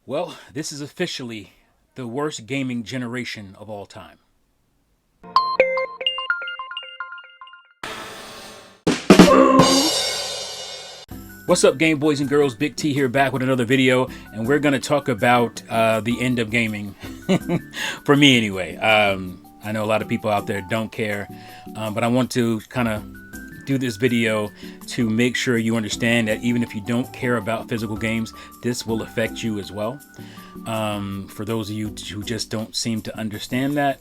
Well, this is officially the worst gaming generation of all time. What's up, Game Boys and Girls? Big T here, back with another video, and we're going to talk about the end of gaming. For me, anyway. I know a lot of people out there don't care, but I want to kind of do this video to make sure you understand that even if you don't care about physical games, this will affect you as well. For those of you who just don't seem to understand that.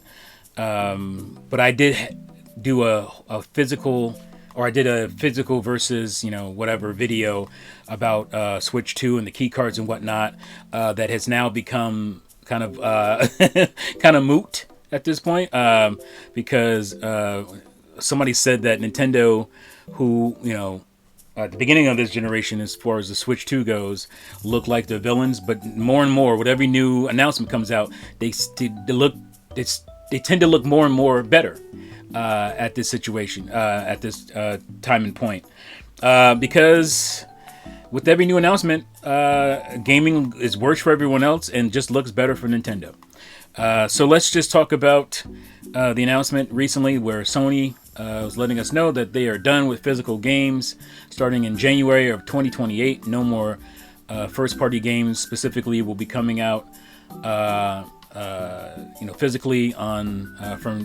But I did do a physical versus, whatever video about Switch 2 and the key cards and whatnot, that has now become kind of kind of moot at this point, because somebody said that Nintendo, who, at the beginning of this generation, as far as the Switch 2 goes, look like the villains, but more and more, with every new announcement comes out, they tend to look more and more better at this situation, at this time and point, because with every new announcement, gaming is worse for everyone else and just looks better for Nintendo. So let's just talk about the announcement recently where Sony was letting us know that they are done with physical games starting in January of 2028. No more first-party games specifically will be coming out, physically on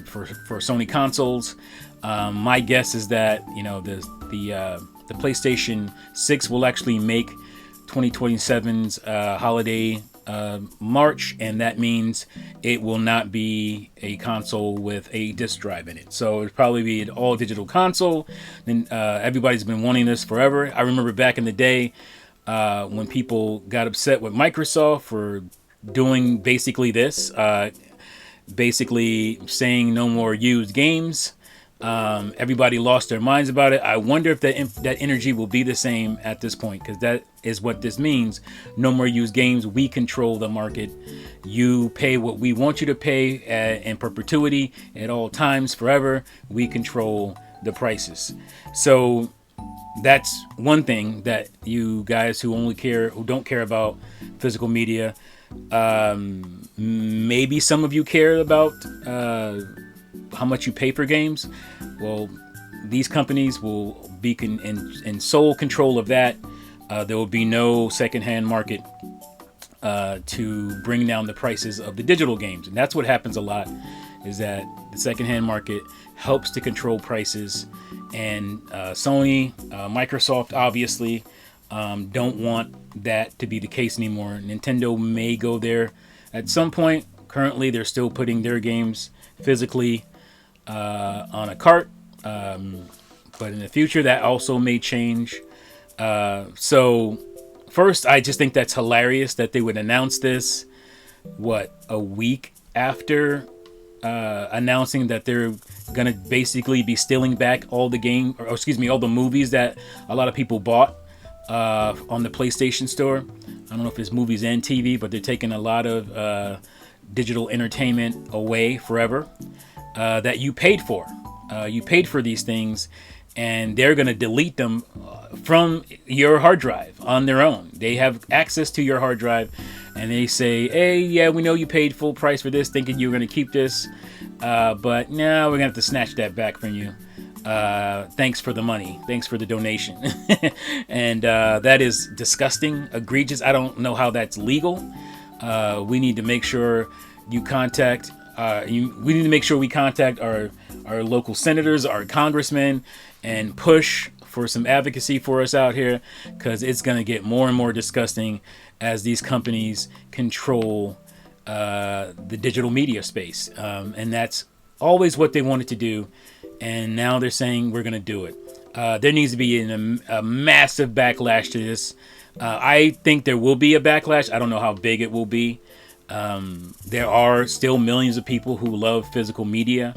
for Sony consoles. My guess is that the PlayStation 6 will actually make 2027's holiday March, and that means it will not be a console with a disc drive in it. So it'll probably be an all digital console. And everybody's been wanting this forever. I remember back in the day when people got upset with Microsoft for doing basically this, basically saying no more used games. Everybody lost their minds about it. I wonder if that energy will be the same at this point, because that is what this means. No more used games. We control the market. You pay what we want you to pay in perpetuity at all times, forever. We control the prices. So that's one thing that you guys who don't care about physical media, maybe some of you care about how much you pay for games. Well, these companies will be in sole control of that. There will be no secondhand market to bring down the prices of the digital games. And that's what happens a lot, is that the secondhand market helps to control prices. And Sony, Microsoft, obviously, don't want that to be the case anymore. Nintendo may go there at some point. Currently, they're still putting their games physically on a cart, but in the future that also may change. So first, I just think that's hilarious that they would announce this a week after announcing that they're gonna basically be stealing back all the all the movies that a lot of people bought on the PlayStation Store. I don't know if it's movies and TV, but they're taking a lot of digital entertainment away forever, that you paid for. You paid for these things, and they're going to delete them from your hard drive on their own. They have access to your hard drive, and they say, hey, yeah, we know you paid full price for this, thinking you were going to keep this, but now we're going to have to snatch that back from you. Thanks for the money. Thanks for the donation. And that is disgusting, egregious. I don't know how that's legal. We need to make sure we contact our local senators, our congressmen, and push for some advocacy for us out here, because it's going to get more and more disgusting as these companies control the digital media space. And that's always what they wanted to do. And now they're saying we're going to do it. There needs to be a massive backlash to this. I think there will be a backlash. I don't know how big it will be. There are still millions of people who love physical media.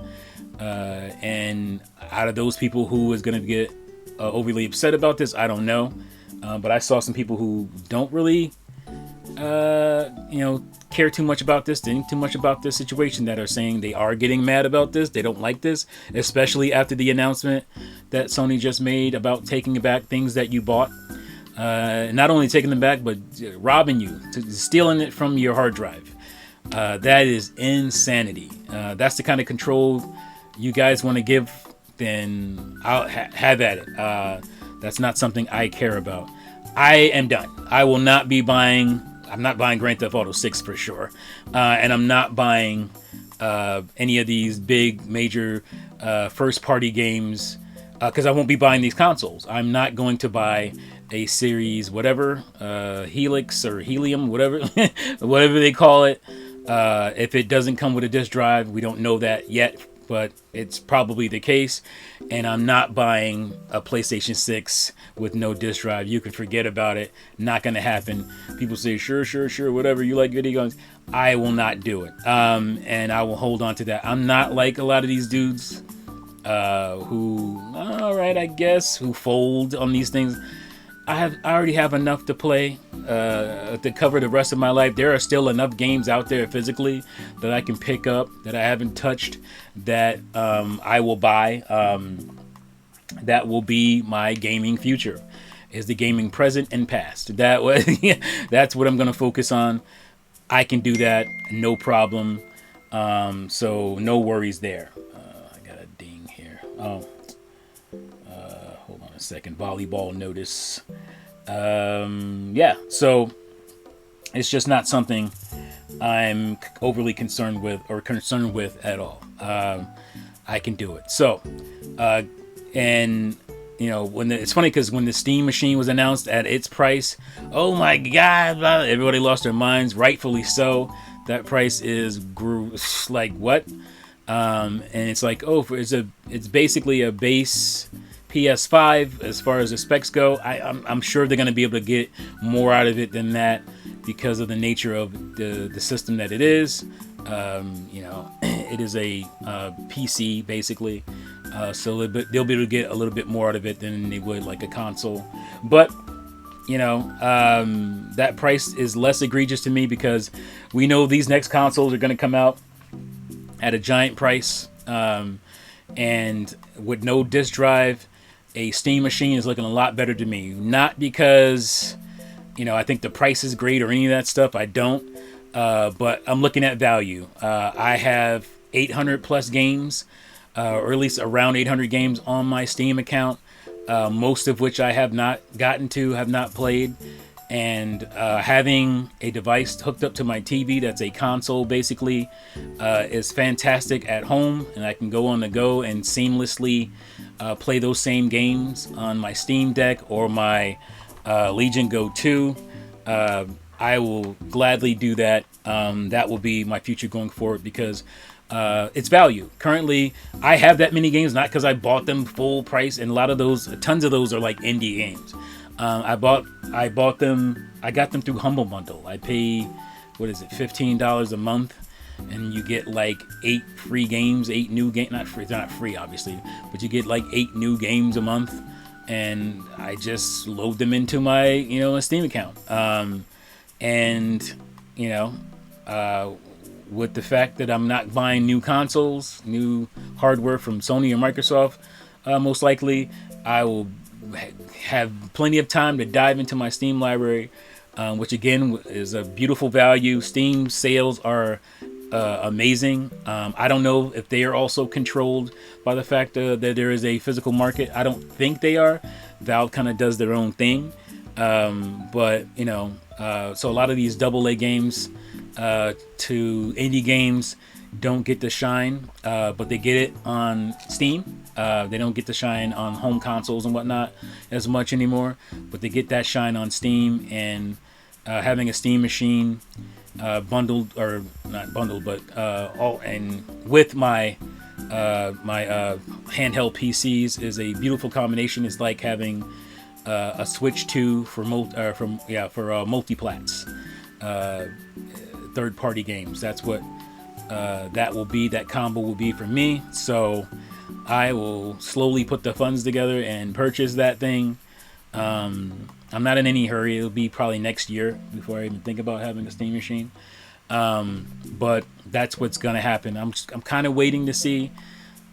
And out of those people, who is going to get overly upset about this, I don't know. But I saw some people who don't really, care too much about this, think too much about this situation, that are saying they are getting mad about this. They don't like this, especially after the announcement that Sony just made about taking back things that you bought. Not only taking them back, but robbing you, stealing it from your hard drive. That is insanity. That's the kind of control you guys want to give, then I'll have at it. That's not something I care about. I am done. I will not be buying. I'm not buying Grand Theft Auto 6 for sure, and I'm not buying any of these big major first-party games because I won't be buying these consoles. I'm not going to buy a series, whatever, Helix or Helium, whatever, whatever they call it. If it doesn't come with a disc drive, we don't know that yet, but it's probably the case. And I'm not buying a PlayStation 6 with no disc drive. You can forget about it. Not going to happen. People say, sure, whatever. You like video games. I will not do it. And I will hold on to that. I'm not like a lot of these dudes who, all right, I guess, who fold on these things. I already have enough to play to cover the rest of my life. There are still enough games out there physically that I can pick up that I haven't touched that I will buy. That will be my gaming future, is the gaming present and past. That was that's what I'm going to focus on. I can do that, no problem. So no worries there. I got a ding here. Oh. Hold on a second. Volleyball notice. Yeah, so it's just not something I'm overly concerned with at all. I can do it. So, and you know, it's funny because when the Steam machine was announced at its price, oh my God, everybody lost their minds, rightfully so. That price is like what? And it's like, oh, it's basically a base PS5 as far as the specs go. I'm sure they're going to be able to get more out of it than that because of the nature of the system that it is. You know, it is a PC basically, so they'll be able to get a little bit more out of it than they would like a console. But you know, that price is less egregious to me because we know these next consoles are going to come out at a giant price, and with no disc drive, a Steam machine is looking a lot better to me. Not because, you know, I think the price is great or any of that stuff. I don't. But I'm looking at value. I have 800 plus games, or at least around 800 games on my Steam account, most of which I have not gotten to, have not played. And having a device hooked up to my TV that's a console basically is fantastic at home, and I can go on the go and seamlessly play those same games on my Steam Deck or my Legion Go 2. I will gladly do that. That will be my future going forward because it's value. Currently, I have that many games not because I bought them full price, and tons of those are like indie games. I bought them. I got them through Humble Bundle. I pay, what is it, $15 a month, and you get like 8 free games, 8 new games. Not free, they're not free, obviously, but you get like 8 new games a month, and I just load them into my, you know, Steam account. And you know, with the fact that I'm not buying new consoles, new hardware from Sony or Microsoft, most likely I will have plenty of time to dive into my Steam library, which again is a beautiful value. Steam sales are amazing. I don't know if they are also controlled by the fact that there is a physical market. I don't think they are. Valve kind of does their own thing, but you know, so a lot of these AA games to indie games don't get to shine, but they get it on Steam. They don't get to shine on home consoles and whatnot as much anymore, but they get that shine on Steam. And having a Steam machine bundled, or not bundled, but all and with my handheld PCs is a beautiful combination. It's like having a Switch 2 for multiplats, third-party games. That's what that combo will be for me. So I will slowly put the funds together and purchase that thing. I'm not in any hurry. It'll be probably next year before I even think about having a Steam machine. But that's what's gonna happen. I'm kind of waiting to see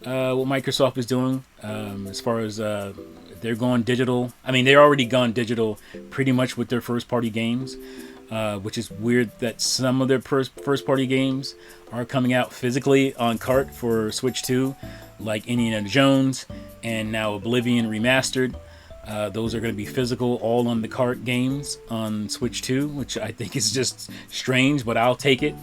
what Microsoft is doing as far as they're going digital. I mean, they're already gone digital pretty much with their first party games, which is weird that some of their first party games are coming out physically on cart for Switch 2, like Indiana Jones and now Oblivion Remastered. Those are going to be physical, all on the cart games on Switch 2, which I think is just strange, but I'll take it.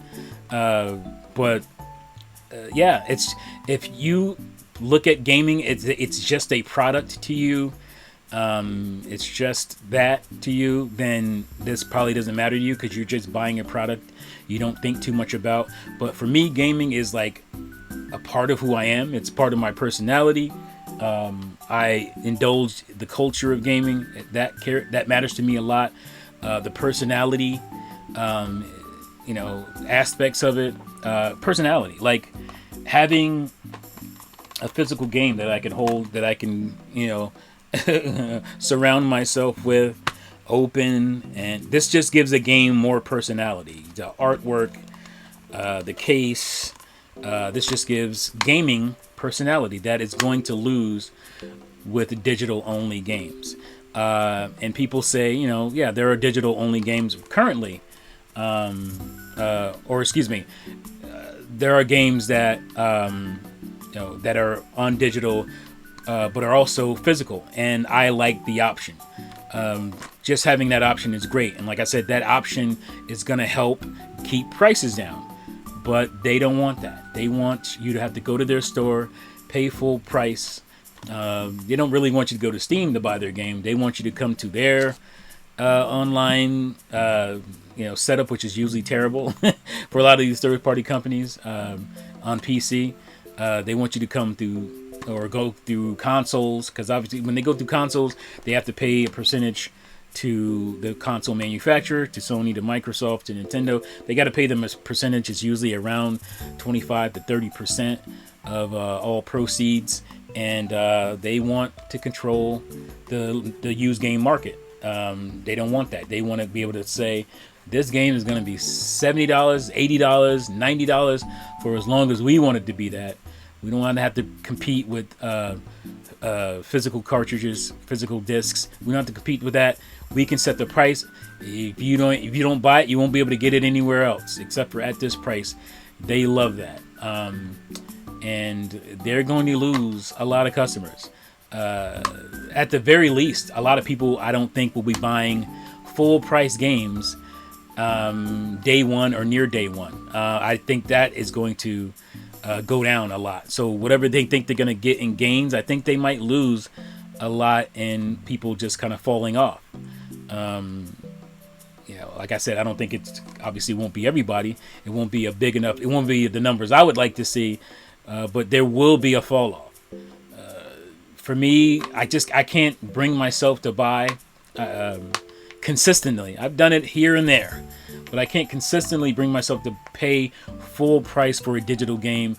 Yeah, it's, if you look at gaming, it's just a product to you. It's just that to you. Then this probably doesn't matter to you because you're just buying a product you don't think too much about. But for me, gaming is like a part of who I am. It's part of my personality. I indulge the culture of gaming. That matters to me a lot. The personality, aspects of it. Personality, like having a physical game that I can hold, that I can, surround myself with, open, and this just gives a game more personality. The artwork, the case, this just gives gaming personality that is going to lose with digital only games. And people say, there are digital only games currently, there are games that that are on digital, but are also physical, and I like the option. Just having that option is great, and like I said, that option is going to help keep prices down. But they don't want that. They want you to have to go to their store, pay full price. They don't really want you to go to Steam to buy their game. They want you to come to their online setup, which is usually terrible for a lot of these third-party companies on PC. They want you to come through or go through consoles, because obviously when they go through consoles, they have to pay a percentage to the console manufacturer, to Sony, to Microsoft, to Nintendo. They got to pay them a percentage. It's usually around 25 to 30% of all proceeds, and they want to control the used game market. They don't want that. They want to be able to say, this game is going to be $70, $80, $90 for as long as we want it to be that. We don't want to have to compete with physical cartridges, physical discs. We don't have to compete with that. We can set the price. If you don't buy it, you won't be able to get it anywhere else except for at this price. They love that, and they're going to lose a lot of customers. At the very least, a lot of people I don't think will be buying full price games day one or near day one. I think that is going to go down a lot. So whatever they think they're going to get in gains, I think they might lose a lot in people just kind of falling off. Like I said, I don't think it's obviously won't be everybody. It won't be a big enough. It won't be the numbers I would like to see, but there will be a fall off. For me, I can't bring myself to buy consistently. I've done it here and there, but I can't consistently bring myself to pay full price for a digital game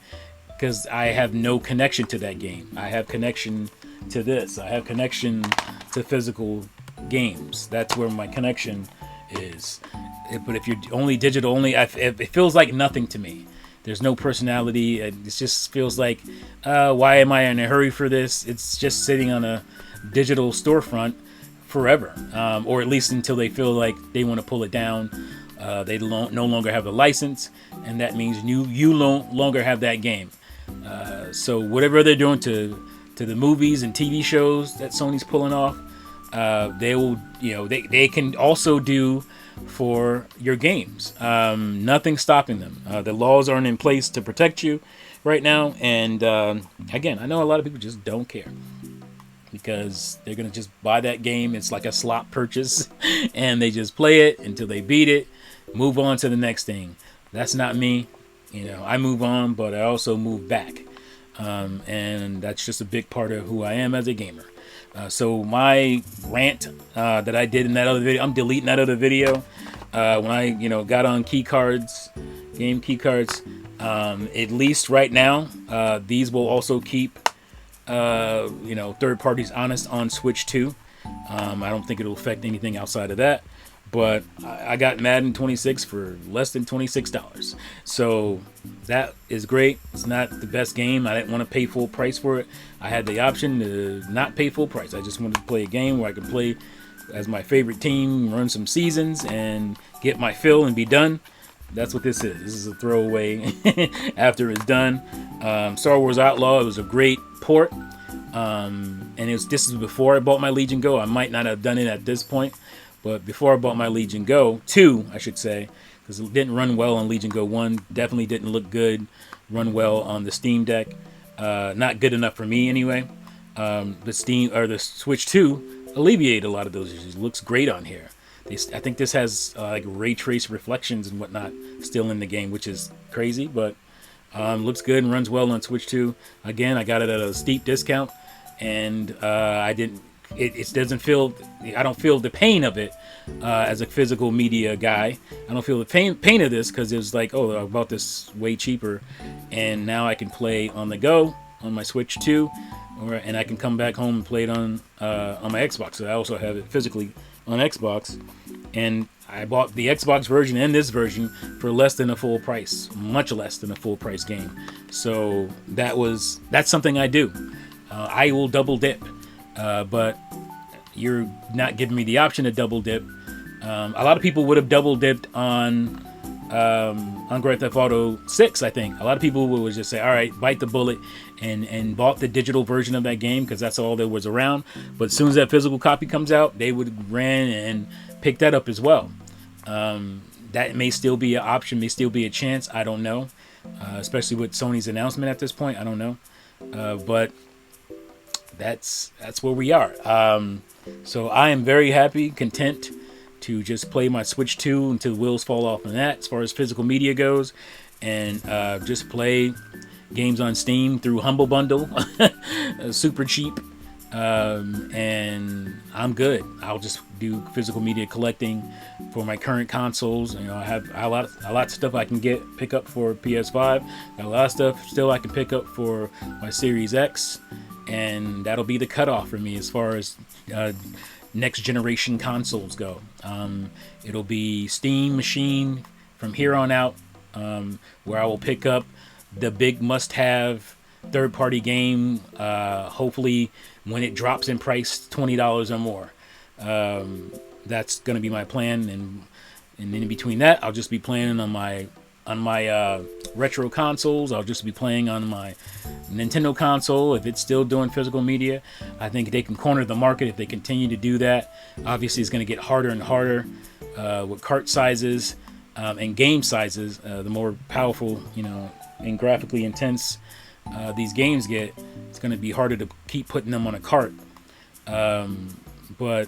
because I have no connection to that game. I have connection to this. I have connection to physical games. That's where my connection is. But if you're only digital only, it feels like nothing to me. There's no personality. It just feels like, why am I in a hurry for this? It's just sitting on a digital storefront forever, or at least until they feel like they want to pull it down. They no longer have the license, and that means you no longer have that game. So whatever they're doing to the movies and TV shows that Sony's pulling off, they will, they can also do for your games. Nothing's stopping them. The laws aren't in place to protect you right now, and again, I know a lot of people just don't care because they're gonna just buy that game. It's like a slot purchase, and they just play it until they beat it, move on to the next thing. That's not me. I move on, but I also move back, and that's just a big part of who I am as a gamer. So my rant that I did in that other video, I'm deleting that other video. When I got on game key cards, at least right now, these will also keep third parties honest on Switch 2. I don't think it'll affect anything outside of that. but I got Madden 26 for less than $26. So that is great. It's not the best game. I didn't want to pay full price for it. I had the option to not pay full price. I just wanted to play a game where I could play as my favorite team, run some seasons, and get my fill and be done. That's what this is. This is a throwaway after it's done. Star Wars Outlaw, it was a great port. And this is before I bought my Legion Go. I might not have done it at this point, but before I bought my Legion Go 2, I should say, because it didn't run well on Legion Go 1. Definitely didn't look good, run well on the Steam Deck. Not good enough for me anyway. The Switch 2 alleviated a lot of those issues. It looks great on here. I think this has like ray trace reflections and whatnot still in the game, which is crazy, but looks good and runs well on Switch 2. Again, I got it at a steep discount, and I didn't. It doesn't feel. I don't feel the pain of it as a physical media guy. I don't feel the pain of this because it was like, oh, I bought this way cheaper, and now I can play on the go on my Switch 2, and I can come back home and play it on my Xbox. So I also have it physically on Xbox, and I bought the Xbox version and this version for less than a full price, much less than a full price game. So that's something I do. I will double dip, but you're not giving me the option to double dip. A lot of people would have double dipped on Grand Theft Auto 6, I think. A lot of people would just say, all right, bite the bullet and bought the digital version of that game because that's all that was around. But as soon as that physical copy comes out, they would ran and pick that up as well. That may still be an option, may still be a chance. I don't know, especially with Sony's announcement at this point. I don't know, but that's where we are. So I am very happy, content to just play my Switch 2 until the wheels fall off on that as far as physical media goes, and just play games on Steam through Humble Bundle, super cheap, and I'm good. I'll just do physical media collecting for my current consoles. You know, I have a lot of stuff I can pick up for PS5. Got a lot of stuff still I can pick up for my Series X, and that'll be the cutoff for me as far as next generation consoles go. It'll be Steam machine from here on out, where I will pick up the big must-have third-party game, hopefully when it drops in price $20 or more. That's going to be my plan, and in between that, I'll just be playing on my retro consoles. I'll just be playing on my Nintendo console if it's still doing physical media. I think they can corner the market if they continue to do that. Obviously, it's going to get harder and harder with cart sizes and game sizes. The more powerful, and graphically intense these games get, it's going to be harder to keep putting them on a cart. But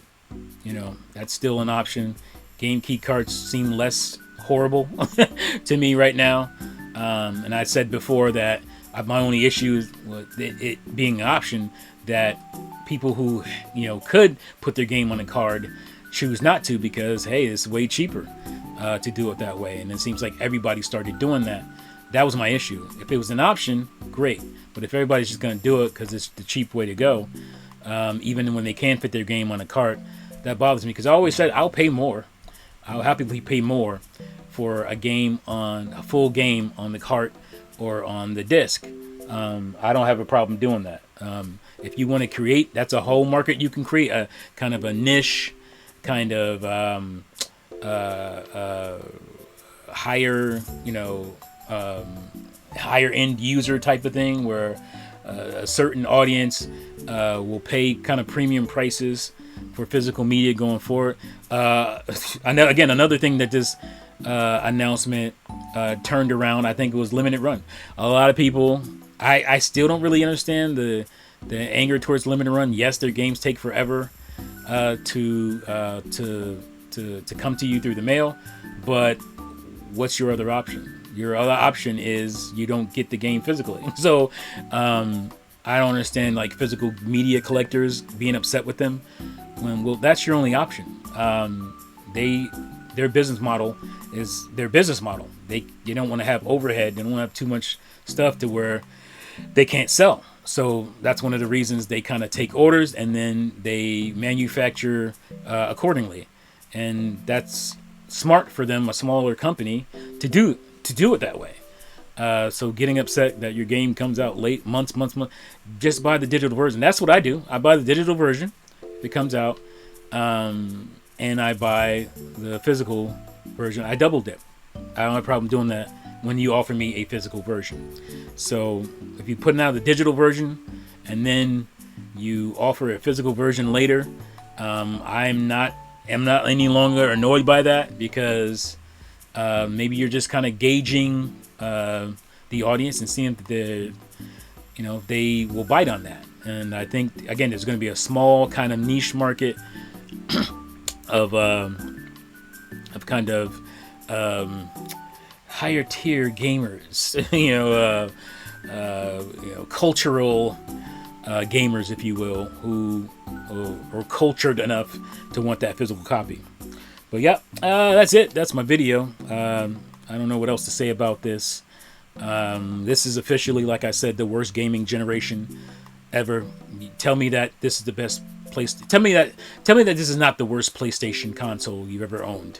that's still an option. Game key carts seem less horrible to me right now, and I said before that my only issue with it being an option, that people who could put their game on a card choose not to because, hey, it's way cheaper to do it that way, and it seems like everybody started doing that. That was my issue. If it was an option, great, but if everybody's just going to do it because it's the cheap way to go, even when they can fit their game on a cart, that bothers me, because I always said I'll pay more. I'll happily pay more for a full game on the cart or on the disc. I don't have a problem doing that. If you want to create, that's a whole market you can create, a kind of a niche, kind of higher, higher end user type of thing, where a certain audience will pay kind of premium prices for physical media going forward. I know, again, another thing that this announcement turned around, I think it was limited run. A lot of people, I still don't really understand the anger towards limited run. Yes, their games take forever to come to you through the mail, but what's your other option? Your other option is you don't get the game physically. So I don't understand physical media collectors being upset with them when, well, that's your only option. Their business model is their business model. They don't want to have overhead. They don't want to have too much stuff to where they can't sell. So that's one of the reasons they kind of take orders and then they manufacture accordingly. and that's smart for them, a smaller company, to do it that way. So getting upset that your game comes out late, months, just buy the digital version. That's what I do. I buy the digital version if it comes out, and I buy the physical version. I double dip. I don't have a problem doing that when you offer me a physical version. So if you put out the digital version and then you offer a physical version later, I'm not any longer annoyed by that, because maybe you're just kind of gauging the audience and seeing that they will bite on that. And I think, again, there's going to be a small kind of niche market of kind of higher tier gamers, cultural gamers, if you will, who are cultured enough to want that physical copy. But yeah, that's it. That's my video. I don't know what else to say about this. This is officially, like I said, the worst gaming generation ever. Tell me that this is the best place. Tell me that this is not the worst PlayStation console you've ever owned.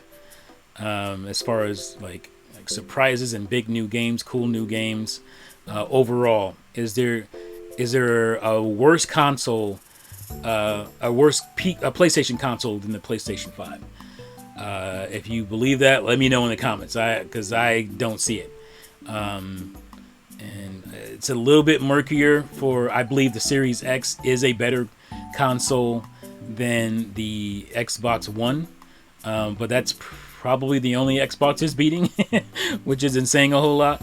As far as like surprises and big new games, cool new games, overall, is there a worse console, a PlayStation console than the PlayStation 5? If you believe that, let me know in the comments, because I don't see it. And it's a little bit murkier for, I believe the Series X is a better console than the Xbox One, but that's probably the only Xbox is beating, which isn't saying a whole lot.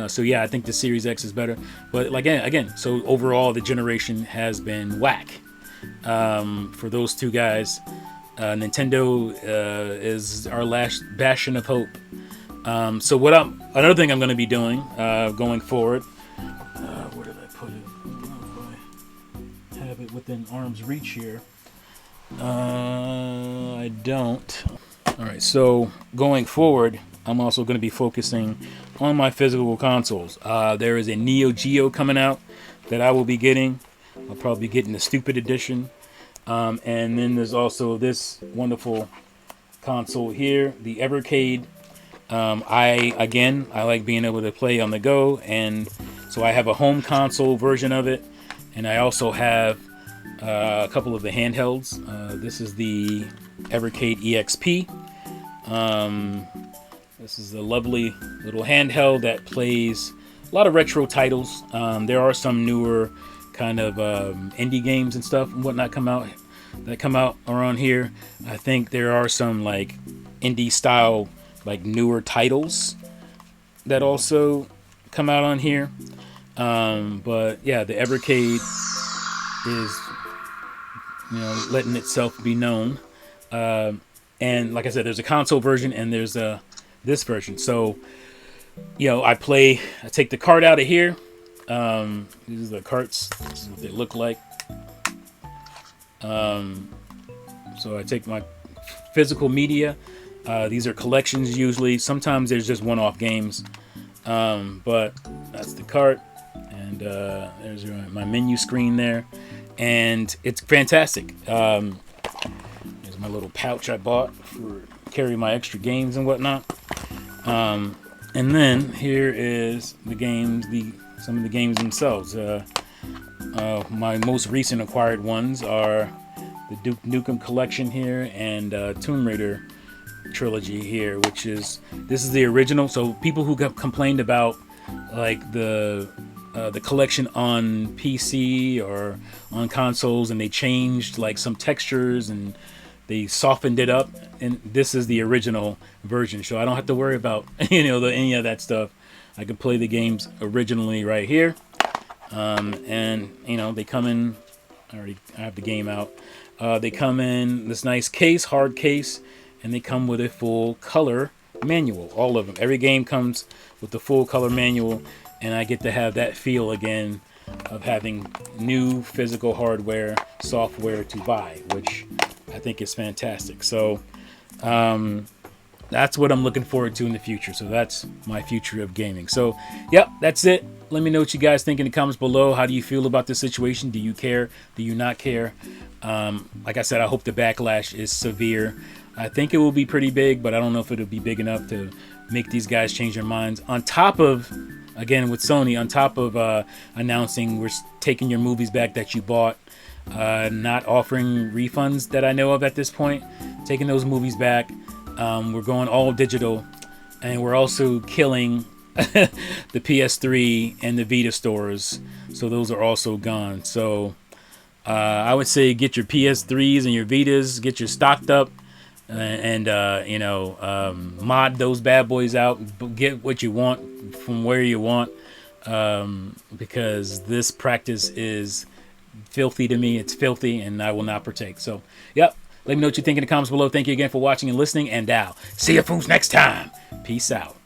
So yeah, I think the Series X is better. But like again, so overall the generation has been whack for those two guys. Nintendo is our last bastion of hope. So another thing I'm going to be doing going forward. Where did I put it? I don't know if I have it within arm's reach here. I don't. All right, so going forward, I'm also going to be focusing on my physical consoles. There is a Neo Geo coming out that I will be getting. I'll probably be getting the stupid edition. And then there's also this wonderful console here, the Evercade. I like being able to play on the go, and so I have a home console version of it, and I also have a couple of the handhelds. This is the Evercade EXP. This is a lovely little handheld that plays a lot of retro titles. There are some newer kind of indie games and stuff and whatnot come out around here. I think there are some like indie style, like newer titles that also come out on here. But yeah, the Evercade is letting itself be known. And like I said, there's a console version and there's this version. So I take the cart out of here. These are the carts. This is what they look like. So I take my physical media. These are collections usually. Sometimes there's just one-off games. But that's the cart. And there's my menu screen there. And it's fantastic. There's my little pouch I bought for carry my extra games and whatnot. And then here is the games, some of the games themselves. My most recent acquired ones are the Duke Nukem collection here and Tomb Raider trilogy here, this is the original. So people who got complained about like the collection on PC or on consoles, and they changed like some textures and they softened it up, and this is the original version, so I don't have to worry about any of that stuff. I can play the games originally right here. And they come in, I have the game out. They come in this nice case, hard case, and they come with a full color manual. All of them. Every game comes with the full color manual, and I get to have that feel again of having new physical hardware, software to buy, which I think is fantastic. So that's what I'm looking forward to in the future. So that's my future of gaming. So, yep, that's it. let me know what you guys think in the comments below. How do you feel about this situation? Do you care? Do you not care? Like I said, I hope the backlash is severe. I think it will be pretty big, but I don't know if it'll be big enough to make these guys change their minds. On top of, again, with Sony, on top of announcing we're taking your movies back that you bought, not offering refunds that I know of at this point, taking those movies back. We're going all digital, and we're also killing the PS3 and the Vita stores, so those are also gone. So I would say get your PS3s and your Vitas, get your stocked up, and mod those bad boys out, get what you want from where you want, because this practice is filthy to me. It's filthy, and I will not partake. So yep, let me know what you think in the comments below. Thank you again for watching and listening, and see you fools next time. Peace out.